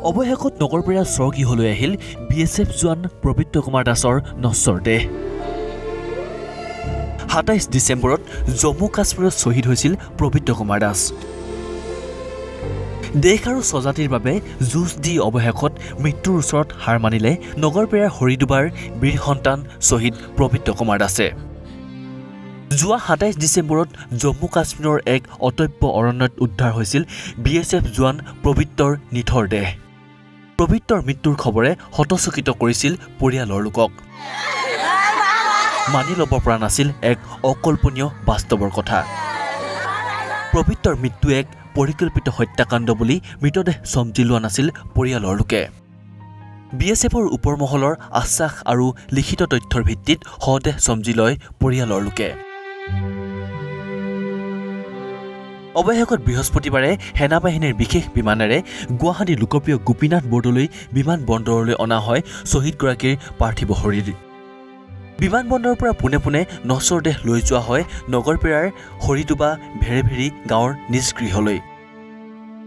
অৱশেষত নগৰপেৰা স্বৰ্গীহলৈ আহিল BSF জোৱান প্ৰবৃত্ত কুমাৰ দাসৰ নশ্বৰ দেহ ২৭ ডিচেম্বৰত জম্মু কাশ্মীৰত শ্বহীদ হৈছিল প্ৰবৃত্ত কুমাৰ দাস দেশ আৰু স্বজাতিৰ বাবে যুঁজ দি অৱশেষত মৃত্যুৰ ওচৰত হাৰ মানিলে নগৰপেৰাৰ হৰিদুবাৰ বীৰ সন্তান শ্বহীদ প্ৰবৃত্ত কুমাৰ দাসে যোৱা ২৭ ডিচেম্বৰত জম্মু কাশ্মীৰৰ এক অতব্য অৰণ্যত উদ্ধাৰ হৈছিল BSF জোৱান প্ৰবৃত্তৰ নিথৰ দেহ প্ৰবৃত্তৰ মৃত্যুৰ খবৰে হতচকিত কৰিছিল পৰিয়ালৰ লোকক মানি ল'ব পৰা নাছিল এক অকল্পনীয় বাস্তৱৰ কথা প্ৰবৃত্তৰ মৃত্যু এক পৰিকল্পিত হত্যাকাণ্ড বুলি মৃতদেহ সমজি লোৱা নাছিল পৰিয়ালৰ লোকে BSFৰ ওপৰমহলৰ আশ্বাস আৰু লিখিত তথ্যৰ ভিত্তিত হদেহ সমজি লয় পৰিয়ালৰ লোকে অৱশেষত বৃহস্পতিবাৰে সেনাবাহিনীৰ বিশেষ বিমানেৰে গুৱাহাটী লোকপ্ৰিয় গোপীনাথ বৰদলৈ বিমান বন্দৰলৈ অনা হয় শ্বহীদগৰাকীৰ পাৰ্থিৱ শৰীৰ বিমান বন্দৰৰ পৰা পোনে পোনে নশ্বৰ দেহ লৈ যোৱা হয় নগৰপেৰাৰ হৰিদুবা ভেৰেভেৰি গাঁৱৰ নিজ গৃহলৈ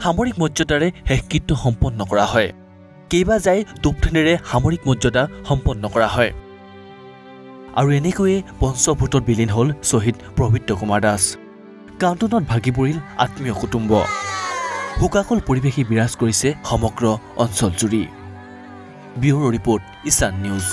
সামৰিক মৰ্যাদাৰে শেষকৃত্য সম্পন্ন কৰা হয় কেইবা যায় তোপঠেনেৰে সামৰিক মৰ্যাদা সম্পন্ন কৰা হয় আৰু এনেকৈয়ে পঞ্চভূতত বিলীন হ'ল শ্বহীদ প্ৰবৃত্ত কুমাৰ দাস কান্তনত ভাগি পৰিল আত্মীয় কুটুম্ব শোকাকুল পৰিৱেশে বিৰাজ কৰিছে সমগ্ৰ অঞ্চলজুৰি ব্যুৰ ৰিপৰ্ট ঈশান নিউজ